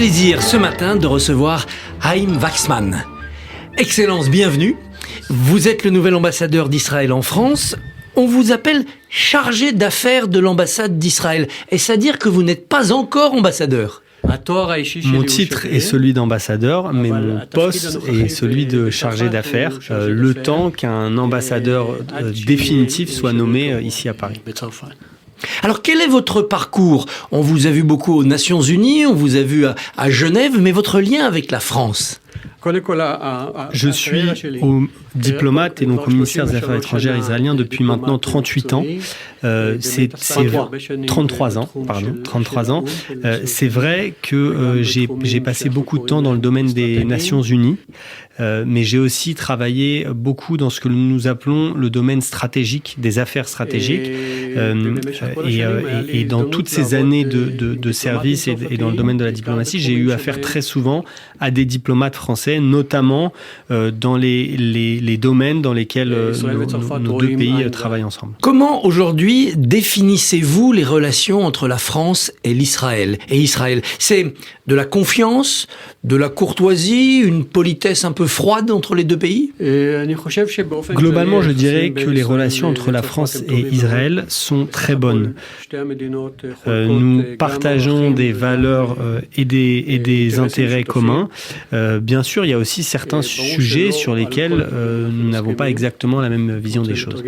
plaisir ce matin de recevoir Haïm Waxman. Excellence, bienvenue. Vous êtes le nouvel ambassadeur d'Israël en France. On vous appelle chargé d'affaires de l'ambassade d'Israël. Est-ce à dire que vous n'êtes pas encore ambassadeur ? Mon titre est celui d'ambassadeur, mais mon poste est celui de chargé d'affaires, le temps qu'un ambassadeur définitif soit nommé ici à Paris. Alors, quel est votre parcours ? On vous a vu beaucoup aux Nations Unies, on vous a vu à Genève, mais votre lien avec la France ? Je suis diplomate et donc au ministère des Affaires étrangères israélien depuis maintenant 38 ans. C'est 33 ans, pardon, 33 ans. C'est vrai que j'ai passé beaucoup de temps dans le domaine des Nations Unies, mais j'ai aussi travaillé beaucoup dans ce que nous appelons le domaine stratégique, des affaires stratégiques. Et dans toutes ces années de service et dans le domaine de la diplomatie, j'ai eu affaire très souvent à des diplomates français, notamment dans les domaines dans lesquels nos deux pays travaillent ensemble. Comment aujourd'hui définissez-vous les relations entre la France et l'Israël et Israël ? C'est de la confiance, de la courtoisie, une politesse un peu froide entre les deux pays ? Globalement, je dirais que les relations entre la France et Israël sont très bonnes. Nous partageons des valeurs et des intérêts communs. Bien sûr, il y a aussi certains sujets sur lesquels nous n'avons pas exactement la même vision des choses.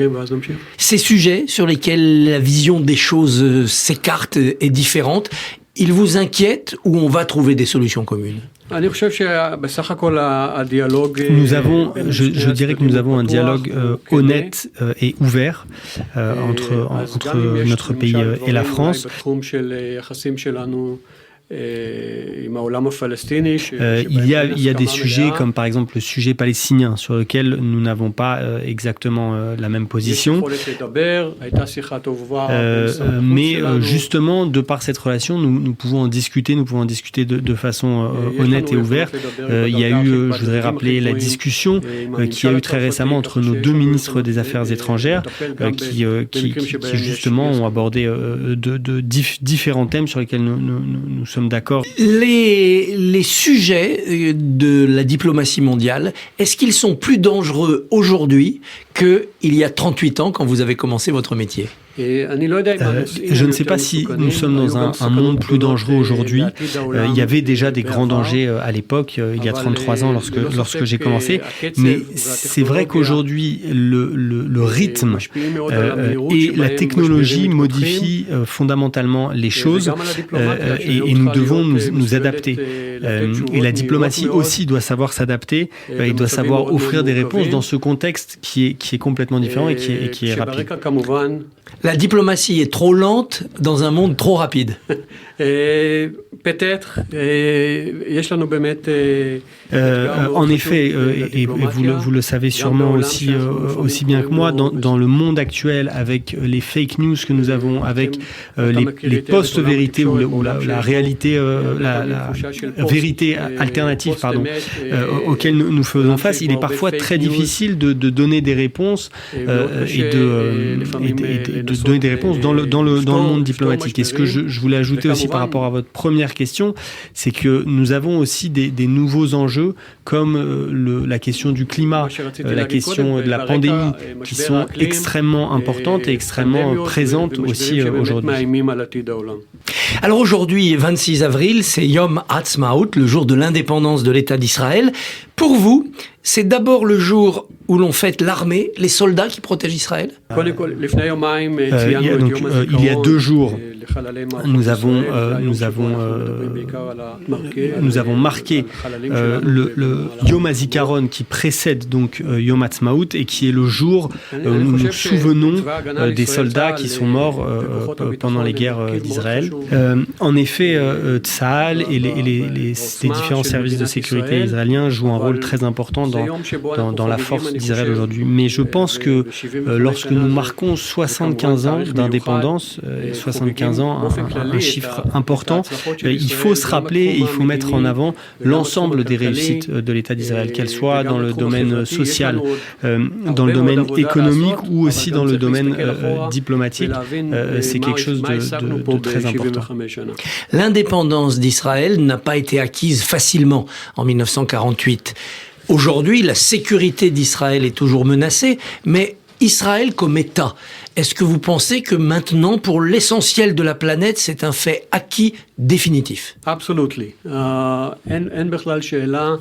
Ces sujets sur lesquels la vision des choses s'écarte et différente, ils vous inquiètent ou on va trouver des solutions communes ? Je dirais que nous avons un dialogue honnête et ouvert entre notre pays et la France. Il y a des sujets comme par exemple le sujet palestinien sur lequel nous n'avons pas exactement la même position, mais justement de par cette relation nous pouvons en discuter de façon honnête et ouverte. Il y a eu, je voudrais rappeler la discussion qu'il y a eu très récemment entre nos deux ministres des Affaires étrangères qui justement ont abordé différents thèmes sur lesquels nous sommes d'accord. Les sujets de la diplomatie mondiale, est-ce qu'ils sont plus dangereux aujourd'hui qu'il y a 38 ans quand vous avez commencé votre métier ? Je ne sais pas si nous sommes dans un monde plus dangereux aujourd'hui. Il y avait déjà des grands dangers à l'époque, il y a 33 ans lorsque j'ai commencé. Mais c'est vrai qu'aujourd'hui, le rythme et la technologie modifient fondamentalement les choses et nous devons nous adapter. Et la diplomatie aussi doit savoir s'adapter et doit savoir offrir des réponses dans ce contexte qui est complètement différent et qui est rapide. La diplomatie est trop lente dans un monde trop rapide. Peut-être. En effet, et vous le savez sûrement aussi bien que moi, dans le monde actuel, avec les fake news que nous avons, avec les post-vérités ou la réalité, la vérité alternative, auxquelles nous faisons face, il est parfois très difficile de donner des réponses et de donner des réponses dans le monde diplomatique. Et ce que je voulais ajouter aussi par rapport à votre première question, c'est que nous avons aussi des nouveaux enjeux comme la question du climat, la question de la pandémie, qui sont extrêmement importantes et extrêmement présentes aussi aujourd'hui. Alors aujourd'hui, 26 avril, c'est Yom Ha'atzmaut, le jour de l'indépendance de l'État d'Israël. Pour vous, c'est d'abord le jour où l'on fête l'armée, les soldats qui protègent Israël ? Il y a 2 jours, nous avons marqué le Yom HaZikaron qui précède donc Yom Ha'atzmaut et qui est le jour où nous nous souvenons des soldats qui sont morts pendant les guerres d'Israël. En effet, Tsahal et les différents services de sécurité israéliens jouent un rôle très important dans la force d'Israël aujourd'hui. Mais je pense que lorsque nous marquons 75 ans d'indépendance, 75 ans, un chiffre important, il faut se rappeler et il faut mettre en avant l'ensemble des réussites de l'État d'Israël, qu'elles soient dans le domaine social, dans le domaine économique ou aussi dans le domaine diplomatique. C'est quelque chose de très important. L'indépendance d'Israël n'a pas été acquise facilement en 1948. Aujourd'hui, la sécurité d'Israël est toujours menacée, mais Israël comme État, est-ce que vous pensez que maintenant, pour l'essentiel de la planète, c'est un fait acquis définitif? Absolument.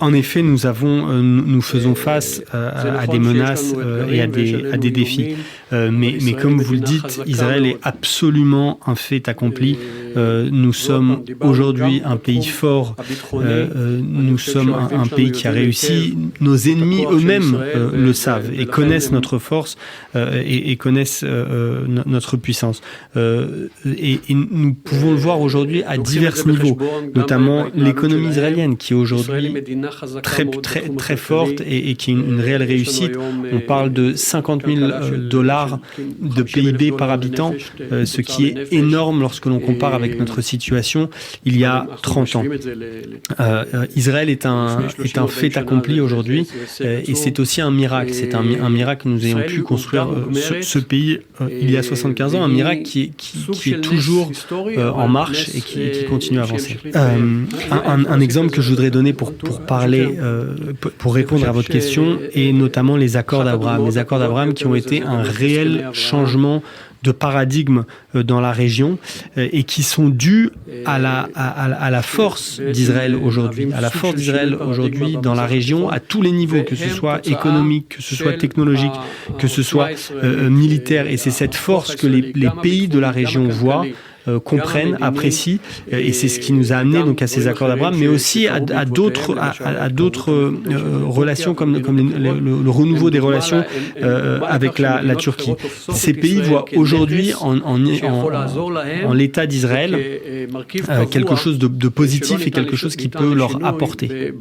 En effet, nous faisons face à des menaces et à des défis. Mais comme vous le dites, Israël est absolument un fait accompli. Nous sommes aujourd'hui un pays fort. Nous sommes un pays qui a réussi. Nos ennemis eux-mêmes le savent et connaissent notre force et connaissent notre puissance. Et nous pouvons le voir aujourd'hui à divers niveaux, notamment l'économie israélienne qui est aujourd'hui très forte et qui est une réelle réussite. On parle de $50 000 de PIB par habitant, ce qui est énorme lorsque l'on compare avec notre situation il y a 30 ans. Israël est un fait accompli aujourd'hui et c'est aussi un miracle. C'est un miracle que nous ayons pu construire ce pays il y a 75 ans, un miracle qui est toujours en marche et qui continue à avancer. Un exemple que je voudrais donner pour répondre à votre question est notamment les accords d'Abraham. Les accords d'Abraham qui ont été un réel changement de paradigme dans la région et qui sont dus à la force d'Israël aujourd'hui, à la force d'Israël aujourd'hui dans la région à tous les niveaux, que ce soit économique, que ce soit technologique, que ce soit militaire. Et c'est cette force que les pays de la région voient, comprennent, apprécient, et c'est ce qui nous a amené donc à ces accords d'Abraham, mais aussi à d'autres relations comme le renouveau des relations avec la Turquie. Ces pays voient aujourd'hui en l'État d'Israël quelque chose de positif et quelque chose qui peut leur apporter.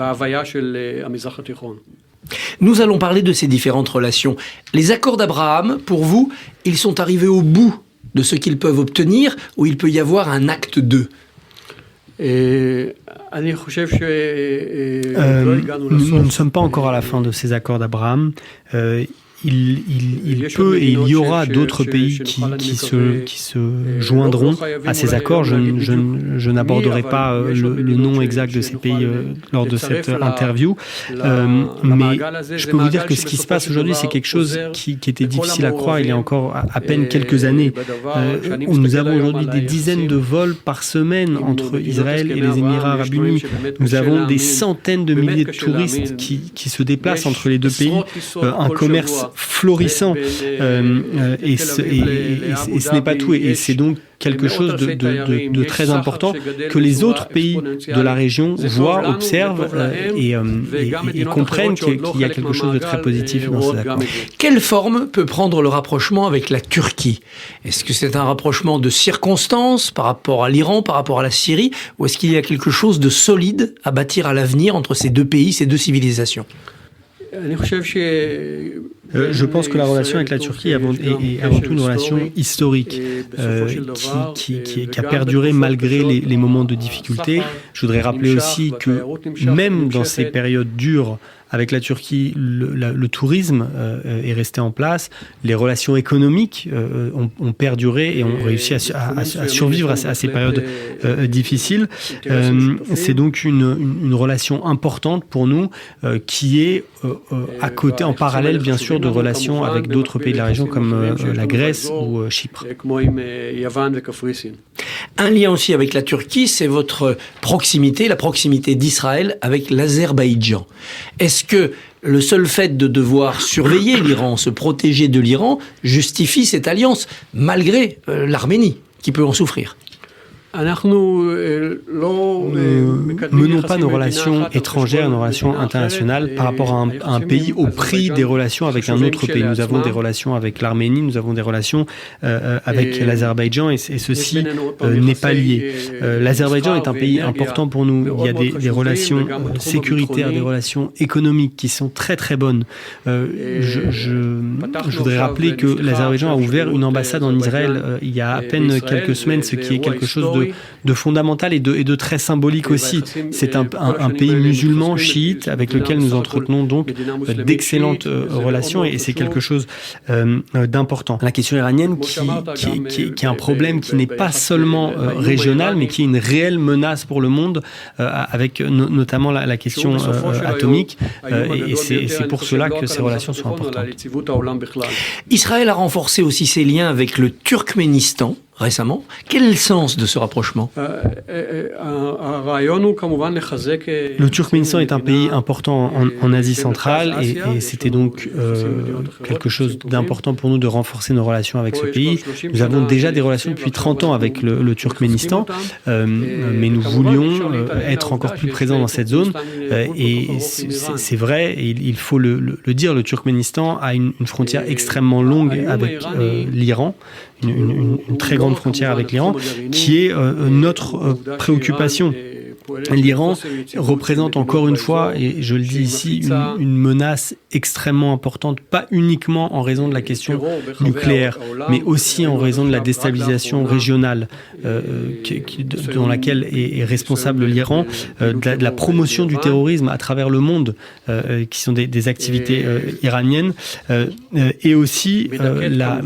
Nous allons parler de ces différentes relations. Les accords d'Abraham, pour vous, ils sont arrivés au bout de ce qu'ils peuvent obtenir, ou il peut y avoir un acte 2? Nous ne sommes pas encore à la fin de ces accords d'Abraham. Il peut et il y aura d'autres pays qui se joindront à ces accords. Je n'aborderai pas le nom exact de ces pays lors de cette interview, mais je peux vous dire que ce qui se passe aujourd'hui, c'est quelque chose qui était difficile à croire il y a encore à peine quelques années. Nous avons aujourd'hui des dizaines de vols par semaine entre Israël et les Émirats arabes unis. Nous avons des centaines de milliers de touristes qui se déplacent entre les deux pays. Un commerce florissant et ce n'est pas tout, et c'est donc quelque chose de très important que les autres pays de la région voient, observent et comprennent qu'il y a quelque chose de très positif dans ces accords. Quelle forme peut prendre le rapprochement avec la Turquie? Est-ce que c'est un rapprochement de circonstances par rapport à l'Iran, par rapport à la Syrie, ou est-ce qu'il y a quelque chose de solide à bâtir à l'avenir entre ces deux pays, ces deux civilisations? Je pense que la relation avec la Turquie est avant tout une relation historique qui a perduré malgré les moments de difficulté. Je voudrais rappeler aussi que même dans ces périodes dures avec la Turquie, le tourisme est resté en place, les relations économiques ont perduré et ont réussi à survivre à ces périodes difficiles. C'est donc une relation importante pour nous qui est à côté, en parallèle bien sûr, de relations avec d'autres pays de la région comme la Grèce ou Chypre. Un lien aussi avec la Turquie, c'est votre proximité, la proximité d'Israël avec l'Azerbaïdjan. Est-ce que le seul fait de devoir surveiller l'Iran, se protéger de l'Iran, justifie cette alliance, malgré l'Arménie, qui peut en souffrir? Nous menons pas nos relations étrangères, nos relations internationales par rapport à un pays au prix des relations avec un autre pays. Nous avons des relations avec l'Arménie, nous avons des relations avec l'Azerbaïdjan et ceci n'est pas lié. L'Azerbaïdjan est un pays important pour nous. Il y a des relations sécuritaires, des relations économiques qui sont très très bonnes. Je voudrais rappeler que l'Azerbaïdjan a ouvert une ambassade en Israël il y a à peine quelques semaines, ce qui est quelque chose de fondamental et de très symbolique aussi. C'est un pays musulman, chiite, avec lequel nous entretenons donc d'excellentes relations et c'est quelque chose d'important. La question iranienne qui est un problème qui n'est pas seulement régional, mais qui est une réelle menace pour le monde, avec notamment la question atomique, et c'est pour cela que ces relations sont importantes. Israël a renforcé aussi ses liens avec le Turkménistan récemment. Quel est le sens de ce rapprochement ? Le Turkménistan est un pays important en Asie centrale et c'était donc quelque chose d'important pour nous de renforcer nos relations avec ce pays. Nous avons déjà des relations depuis 30 ans avec le Turkménistan, mais nous voulions être encore plus présents dans cette zone et c'est vrai, et il faut le dire, le Turkménistan a une frontière extrêmement longue avec l'Iran, une très grande frontière avec l'Iran, qui est notre préoccupation. L'Iran représente encore une fois, et je le dis ici, une menace extrêmement importante, pas uniquement en raison de la question nucléaire, mais aussi en raison de la déstabilisation régionale dans laquelle est responsable l'Iran, de la promotion du terrorisme à travers le monde, qui sont des activités iraniennes, et aussi la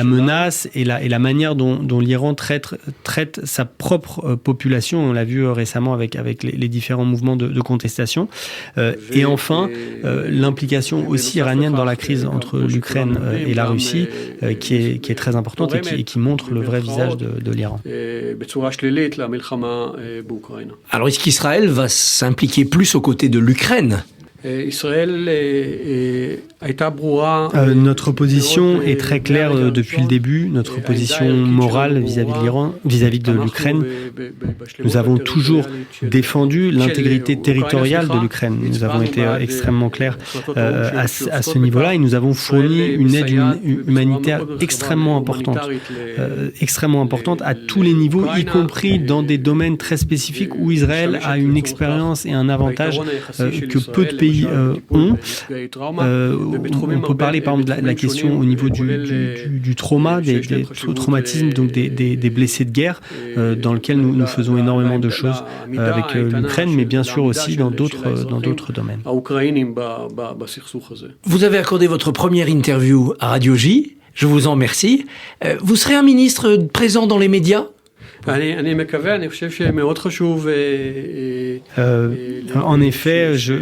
menace et la manière dont l'Iran traite sa propre population. On l'a vu récemment avec les différents mouvements de contestation. Et enfin, l'implication aussi iranienne dans la crise entre l'Ukraine et la Russie, qui est très importante et qui montre le vrai visage de l'Iran. Alors, est-ce qu'Israël va s'impliquer plus aux côtés de l'Ukraine ? Notre position est très claire depuis le début, notre position morale vis-à-vis de l'Iran, vis-à-vis de l'Ukraine. Nous avons toujours défendu l'intégrité territoriale de l'Ukraine. Nous avons été extrêmement clairs à ce niveau-là et nous avons fourni une aide humanitaire extrêmement importante à tous les niveaux, y compris dans des domaines très spécifiques où Israël a une expérience et un avantage que peu de pays ont. On peut parler par exemple de la question au niveau du trauma, des traumatismes, donc des blessés de guerre, dans lequel nous faisons énormément de choses avec l'Ukraine, mais bien sûr aussi dans d'autres domaines. Vous avez accordé votre première interview à Radio J. Je vous en remercie. Vous serez un ministre présent dans les médias ? En effet, je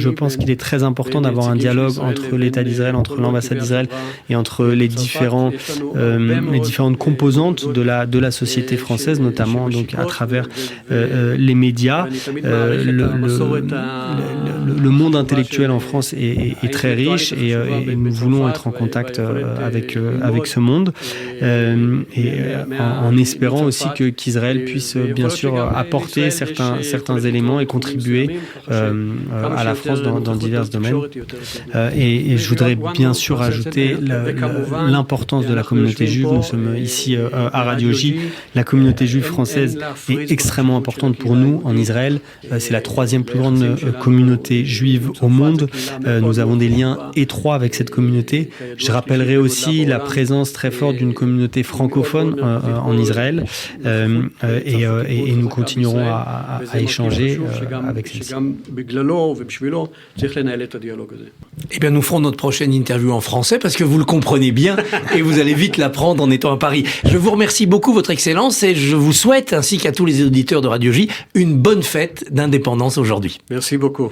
pense qu'il est très important d'avoir un dialogue entre l'État d'Israël, entre l'ambassade d'Israël et entre les différentes composantes de la société française, notamment donc à travers les médias. Le monde intellectuel en France est très riche et nous voulons être en contact avec ce monde. En espérant aussi qu'Israël puisse bien sûr apporter certains éléments et contribuer à la France dans divers domaines. Et je voudrais bien sûr ajouter l'importance de la communauté juive. Nous sommes ici à Radio J. La communauté juive française est extrêmement importante pour nous en Israël. C'est la 3e plus grande communauté juive au monde. Nous avons des liens étroits avec cette communauté. Je rappellerai aussi la présence très forte d'une communauté francophone en Israël et nous continuerons à échanger avec celle-ci. Eh bien, nous ferons notre prochaine interview en français parce que vous le comprenez bien et vous allez vite l'apprendre en étant à Paris. Je vous remercie beaucoup, Votre Excellence, et je vous souhaite, ainsi qu'à tous les auditeurs de Radio J, une bonne fête d'indépendance aujourd'hui. Merci beaucoup.